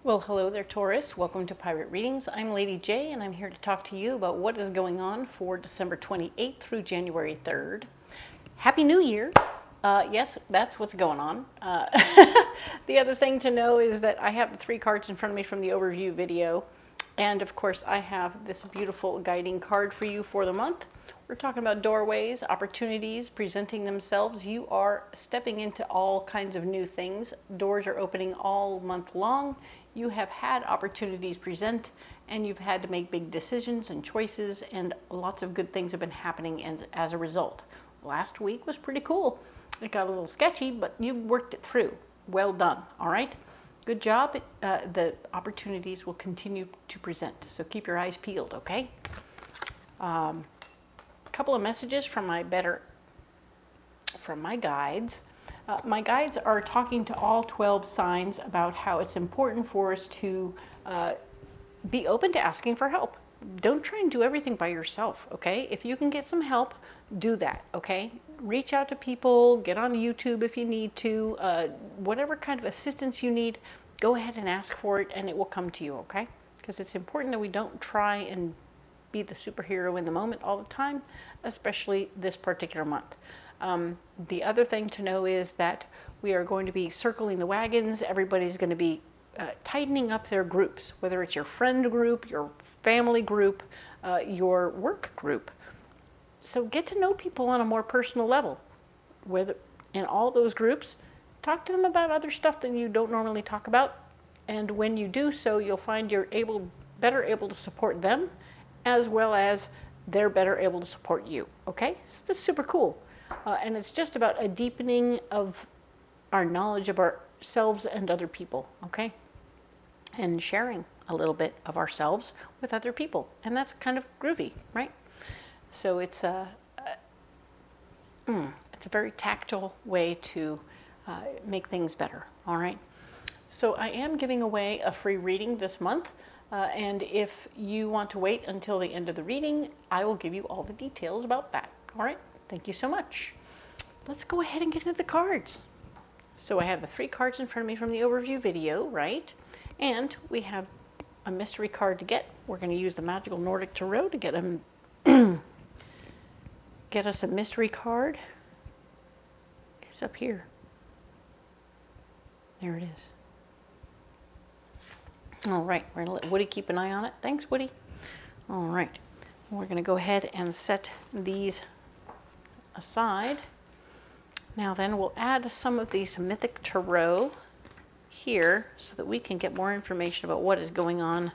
Well, hello there, Taurus. Welcome to Pirate Readings. I'm Lady J, and I'm here to talk to you about what is going on for December 28th through January 3rd. Happy New Year! Yes, that's what's going on. The other thing to know is that I have the 3 cards in front of me from the overview video. And of course, I have this beautiful guiding card for you for the month. We're talking about doorways, opportunities presenting themselves. You are stepping into all kinds of new things. Doors are opening all month long. You have had opportunities present, and you've had to make big decisions and choices, and lots of good things have been happening as a result. Last week was pretty cool. It got a little sketchy, but you worked it through. Well done, all right? Good job. The opportunities will continue to present, so keep your eyes peeled, okay? A couple of messages from my guides. My guides are talking to all 12 signs about how it's important for us to be open to asking for help. Don't try and do everything by yourself, okay? If you can get some help, do that, okay? Reach out to people, get on YouTube if you need to, whatever kind of assistance you need, go ahead and ask for it and it will come to you, okay? Because it's important that we don't try and be the superhero in the moment all the time, especially this particular month. The other thing to know is that we are going to be circling the wagons. Everybody's going to be tightening up their groups, whether it's your friend group, your family group, your work group. So get to know people on a more personal level. In all those groups, talk to them about other stuff that you don't normally talk about. And when you do so, you'll find you're better able to support them, as well as they're better able to support you. Okay? So that's super cool. And it's just about a deepening of our knowledge of ourselves and other people. Okay? And sharing a little bit of ourselves with other people. And that's kind of groovy, right? So it's a very tactile way to make things better, all right? So I am giving away a free reading this month, and if you want to wait until the end of the reading, I will give you all the details about that, all right? Thank you so much. Let's go ahead and get into the cards. So I have the 3 cards in front of me from the overview video, right? And we have a mystery card to get. We're going to use the magical Nordic Tarot to get us a mystery card. It's up here. There it is. All right, we're going to let Woody keep an eye on it. Thanks, Woody. All right, we're going to go ahead and set these aside. Now then, we'll add some of these Mythic Tarot here so that we can get more information about what is going on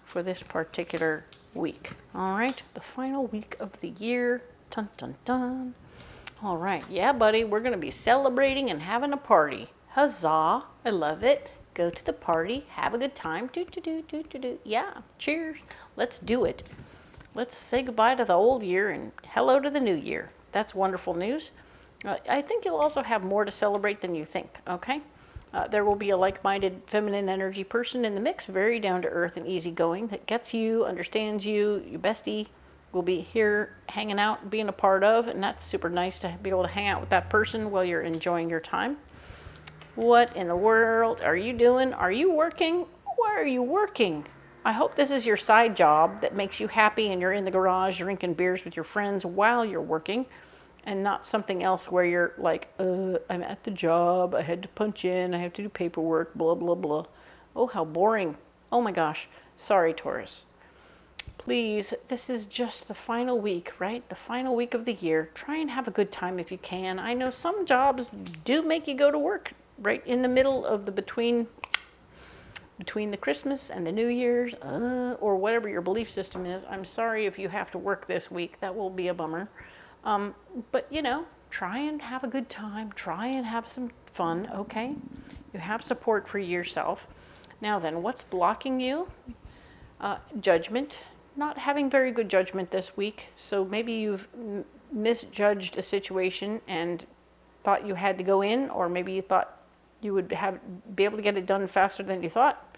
for this particular week. All right, the final week of the year. Dun, dun, dun. All right, yeah, buddy, we're going to be celebrating and having a party. Huzzah, I love it. Go to the party, have a good time. Do, do, do, do, do, do. Yeah, cheers. Let's do it. Let's say goodbye to the old year and hello to the new year. That's wonderful news. I think you'll also have more to celebrate than you think, okay? There will be a like-minded feminine energy person in the mix, very down to earth and easygoing, that gets you, understands you, your bestie will be here hanging out, being a part of, and that's super nice to be able to hang out with that person while you're enjoying your time. What in the world are you doing? Are you working? Why are you working? I hope this is your side job that makes you happy and you're in the garage drinking beers with your friends while you're working, and not something else where you're like, I'm at the job, I had to punch in, I have to do paperwork, blah, blah, blah. Oh, how boring. Oh my gosh. Sorry, Taurus. Please, this is just the final week, right? The final week of the year. Try and have a good time if you can. I know some jobs do make you go to work right in the middle of the between the Christmas and the New Year's, or whatever your belief system is. I'm sorry if you have to work this week. That will be a bummer. But, you know, try and have a good time. Try and have some fun, okay? You have support for yourself. Now then, what's blocking you? Judgment. Not having very good judgment this week, so maybe you've misjudged a situation and thought you had to go in, or maybe you thought you would be able to get it done faster than you thought,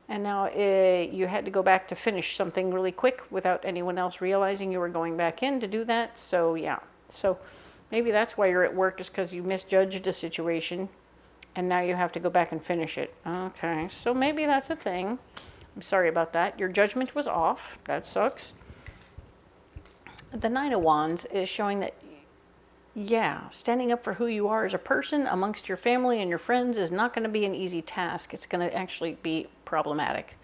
and now you had to go back to finish something really quick without anyone else realizing you were going back in to do that. So yeah, so maybe that's why you're at work, is because you misjudged a situation and now you have to go back and finish it. Okay, so maybe that's a thing. I'm sorry about that. Your judgment was off. That sucks. The Nine of Wands is showing that, yeah, standing up for who you are as a person amongst your family and your friends is not going to be an easy task. It's going to actually be problematic.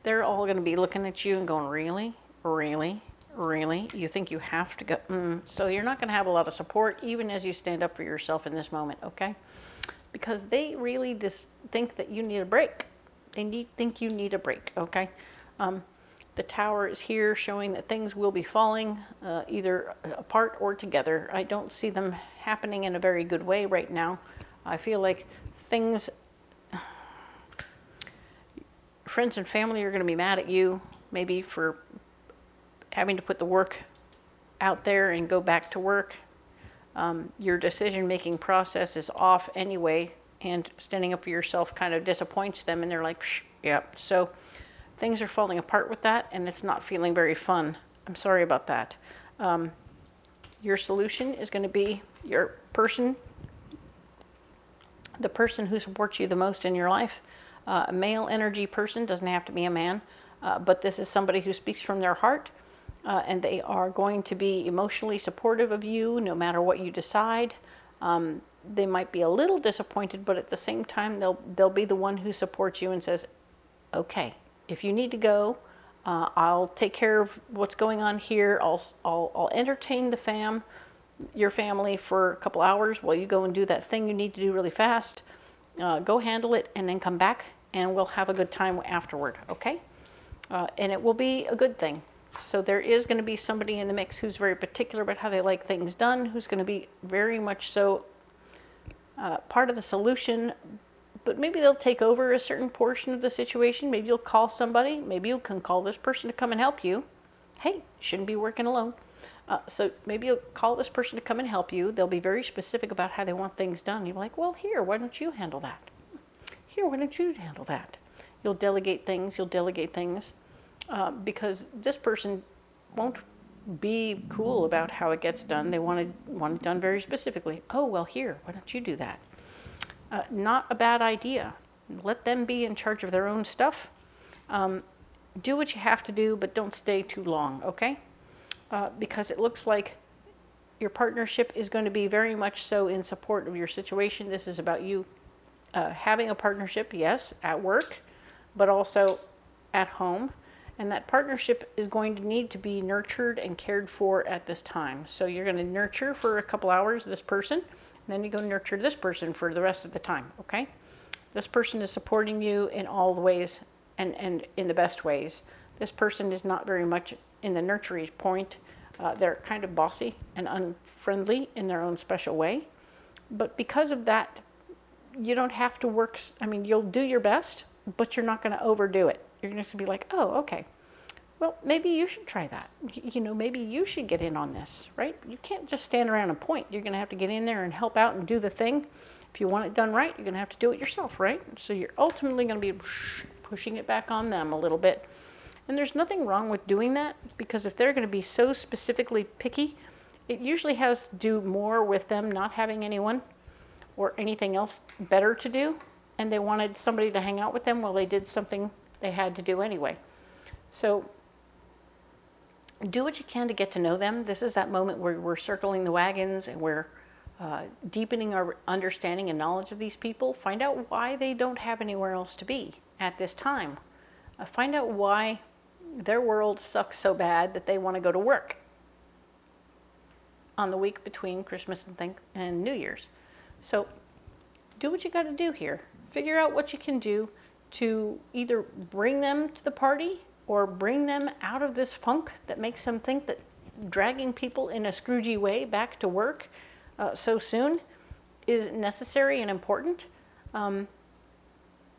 They're all going to be looking at you and going, really? Really? Really? You think you have to go? So you're not going to have a lot of support even as you stand up for yourself in this moment, okay? Because they really just think that you need a break. They think you need a break, okay? The Tower is here showing that things will be falling either apart or together. I don't see them happening in a very good way right now. I feel like things, friends and family are going to be mad at you, maybe for having to put the work out there and go back to work. Your decision-making process is off anyway, and standing up for yourself kind of disappoints them, and they're like, psh, yep. So things are falling apart with that, and it's not feeling very fun. I'm sorry about that. Your solution is going to be your person, the person who supports you the most in your life. A male energy person, doesn't have to be a man, but this is somebody who speaks from their heart, and they are going to be emotionally supportive of you no matter what you decide. They might be a little disappointed, but at the same time, they'll be the one who supports you and says, okay, if you need to go, I'll take care of what's going on here. I'll entertain your family for a couple hours while you go and do that thing you need to do really fast. Go handle it and then come back and we'll have a good time afterward, okay? And it will be a good thing. So there is going to be somebody in the mix who's very particular about how they like things done, who's going to be very much so part of the solution, but maybe they'll take over a certain portion of the situation. Maybe you'll call somebody. Maybe you can call this person to come and help you. Hey, shouldn't be working alone. So maybe you'll call this person to come and help you. They'll be very specific about how they want things done. You're like, well, here, why don't you handle that? Here, why don't you handle that? You'll delegate things. Because this person won't be cool about how it gets done. They want it done very specifically. Oh, well, here, why don't you do that? Not a bad idea. Let them be in charge of their own stuff. Do what you have to do, but don't stay too long, okay? Because it looks like your partnership is going to be very much so in support of your situation. This is about you having a partnership, yes, at work, but also at home. And that partnership is going to need to be nurtured and cared for at this time. So you're going to nurture for a couple hours this person, and then you go nurture this person for the rest of the time, okay? This person is supporting you in all the ways and in the best ways. This person is not very much in the nurturing point. They're kind of bossy and unfriendly in their own special way. But because of that, you don't have to work. I mean, you'll do your best, but you're not going to overdo it. You're going to be like, oh, okay. Well, maybe you should try that. You know, maybe you should get in on this, right? You can't just stand around and point. You're going to have to get in there and help out and do the thing. If you want it done right, you're going to have to do it yourself, right? So you're ultimately going to be pushing it back on them a little bit. And there's nothing wrong with doing that, because if they're going to be so specifically picky, it usually has to do more with them not having anyone or anything else better to do, and they wanted somebody to hang out with them while they did something they had to do anyway. So do what you can to get to know them. This is that moment where we're circling the wagons and we're deepening our understanding and knowledge of these people. Find out why they don't have anywhere else to be at this time. Find out why their world sucks so bad that they want to go to work on the week between Christmas and New Year's. So do what you got to do here. Figure out what you can do to either bring them to the party or bring them out of this funk that makes them think that dragging people in a Scroogey way back to work so soon is necessary and important.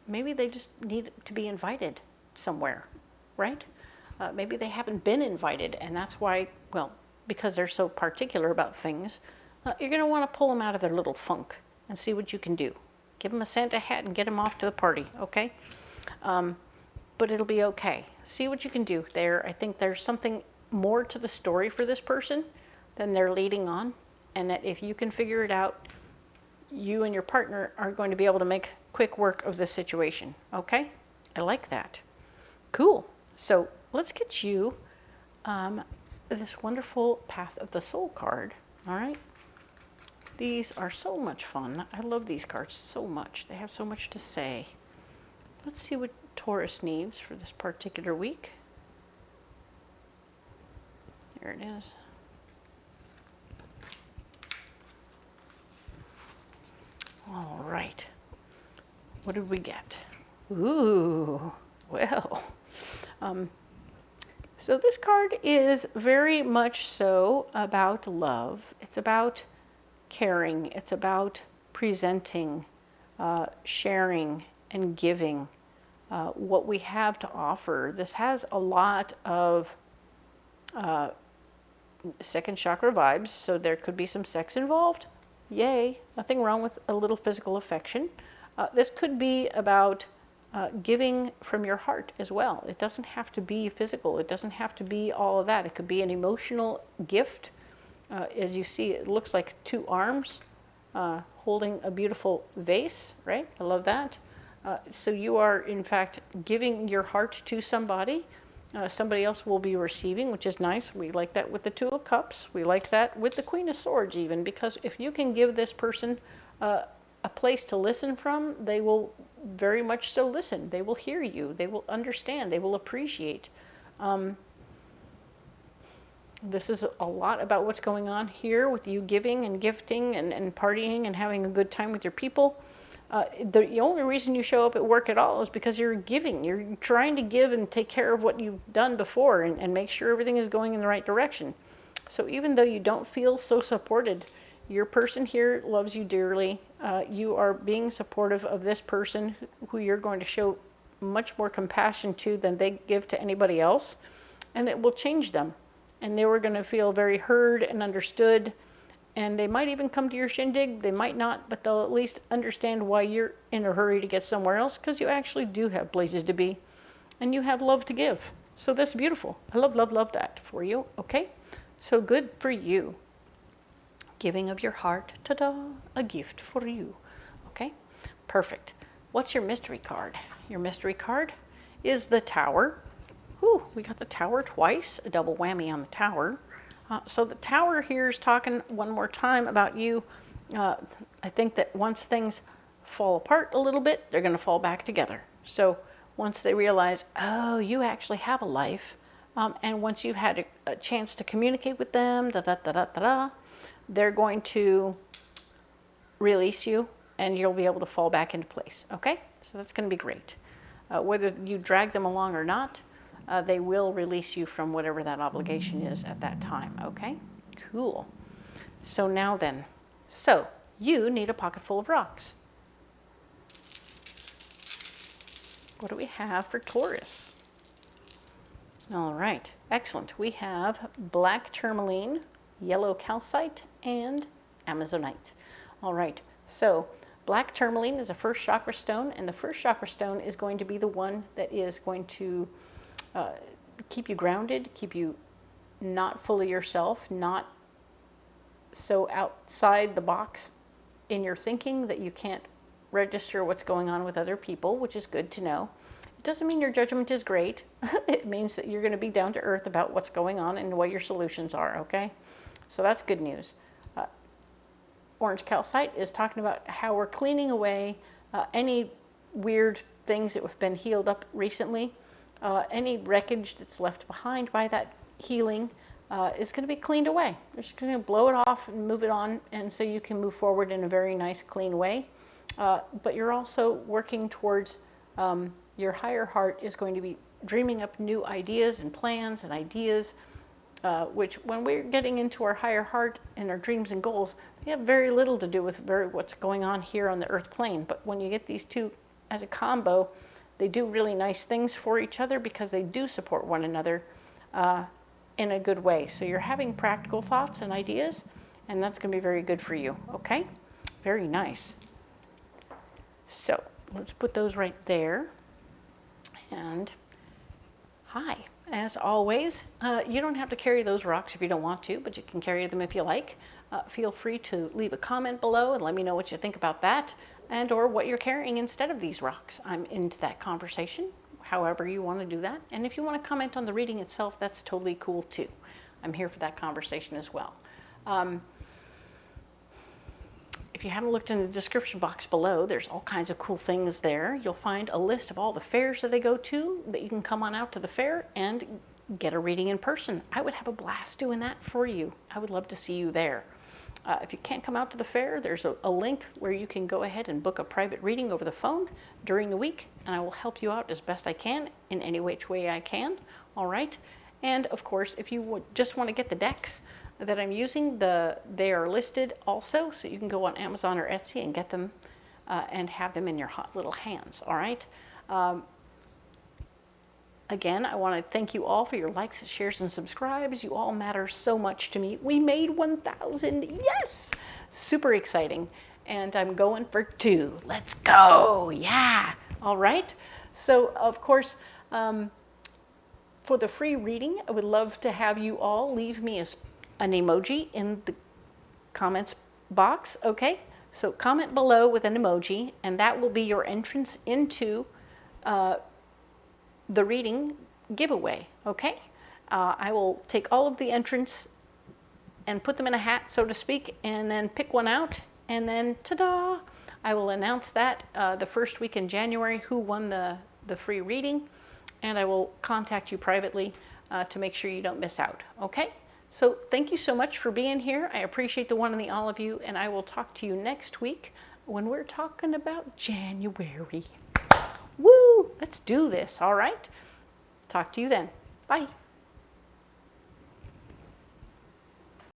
Maybe they just need to be invited somewhere, right? Maybe they haven't been invited, and that's why, well, because they're so particular about things, you're going to want to pull them out of their little funk and see what you can do. Give them a Santa hat and get them off to the party, okay? But it'll be okay. See what you can do there. I think there's something more to the story for this person than they're leading on, and that if you can figure it out, you and your partner are going to be able to make quick work of this situation. Okay? I like that. Cool. So let's get you this wonderful Path of the Soul card. All right? These are so much fun. I love these cards so much. They have so much to say. Let's see what Taurus needs for this particular week. There it is. All right. What did we get? Ooh, well. So this card is very much so about love. It's about caring. It's about presenting, sharing, and giving what we have to offer. This has a lot of second chakra vibes, so there could be some sex involved. Yay, nothing wrong with a little physical affection. This could be about giving from your heart as well. It doesn't have to be physical. It doesn't have to be all of that. It could be an emotional gift. As you see, it looks like two arms holding a beautiful vase, right? I love that. So you are, in fact, giving your heart to somebody. Somebody else will be receiving, which is nice. We like that with the Two of Cups. We like that with the Queen of Swords even, because if you can give this person a place to listen from, they will very much so listen. They will hear you. They will understand. They will appreciate. This is a lot about what's going on here with you giving and gifting and partying and having a good time with your people. The only reason you show up at work at all is because you're giving. You're trying to give and take care of what you've done before and make sure everything is going in the right direction. So even though you don't feel so supported, your person here loves you dearly. You are being supportive of this person who you're going to show much more compassion to than they give to anybody else. And it will change them. And they were going to feel very heard and understood. And they might even come to your shindig. They might not, but they'll at least understand why you're in a hurry to get somewhere else, because you actually do have places to be. And you have love to give. So that's beautiful. I love, love, love that for you. Okay? So good for you. Giving of your heart. Ta-da! A gift for you. Okay? Perfect. What's your mystery card? Your mystery card is the Tower. Whew, we got the Tower twice. A double whammy on the Tower. So the Tower here is talking one more time about you. I think that once things fall apart a little bit, they're going to fall back together. So once they realize, oh, you actually have a life, and once you've had a chance to communicate with them, they're going to release you, and you'll be able to fall back into place. Okay? So that's going to be great. Whether you drag them along or not, they will release you from whatever that obligation is at that time, okay? Cool. So now then, so you need a pocket full of rocks. What do we have for Taurus? All right, excellent. We have black tourmaline, yellow calcite, and amazonite. All right, so black tourmaline is a first chakra stone, and the first chakra stone is going to be the one that is going to keep you grounded, keep you not fully yourself, not so outside the box in your thinking that you can't register what's going on with other people, which is good to know. It doesn't mean your judgment is great. It means that you're going to be down to earth about what's going on and what your solutions are, okay? So that's good news. Orange calcite is talking about how we're cleaning away any weird things that have been healed up recently. Any wreckage that's left behind by that healing is going to be cleaned away. You're just going to blow it off and move it on, and so you can move forward in a very nice, clean way. But you're also working towards your higher heart is going to be dreaming up new ideas and plans and ideas, which when we're getting into our higher heart and our dreams and goals, they have very little to do with what's going on here on the earth plane. But when you get these two as a combo, they do really nice things for each other because they do support one another in a good way. So you're having practical thoughts and ideas, and that's going to be very good for you, okay? Very nice. So let's put those right there. And hi, As always, you don't have to carry those rocks if you don't want to, but you can carry them if you like. Feel free to leave a comment below and let me know what you think about that, and or what you're carrying instead of these rocks. I'm into that conversation, however you want to do that. And if you want to comment on the reading itself, that's totally cool too. I'm here for that conversation as well. If you haven't looked in the description box below, there's all kinds of cool things there. You'll find a list of all the fairs that I go to, that you can come on out to the fair and get a reading in person. I would have a blast doing that for you. I would love to see you there. If you can't come out to the fair, there's a link where you can go ahead and book a private reading over the phone during the week, and I will help you out as best I can in any which way I can. All right. And of course, if you would just want to get the decks that I'm using, they are listed also, so you can go on Amazon or Etsy and get them and have them in your hot little hands. All right. Again, I want to thank you all for your likes, shares, and subscribes. You all matter so much to me. We made 1,000. Yes! Super exciting. And I'm going for 2. Let's go. Yeah. All right. So, of course, for the free reading, I would love to have you all leave me an emoji in the comments box. Okay. So comment below with an emoji, and that will be your entrance into the reading giveaway. Okay. I will take all of the entrants and put them in a hat, so to speak, and then pick one out, and then ta-da, I will announce that the first week in January who won the free reading, and I will contact you privately to make sure you don't miss out. Okay. So thank you so much for being here. I appreciate the one and the all of you, and I will talk to you next week when we're talking about January. Woo! Let's do this. All right. Talk to you then. Bye.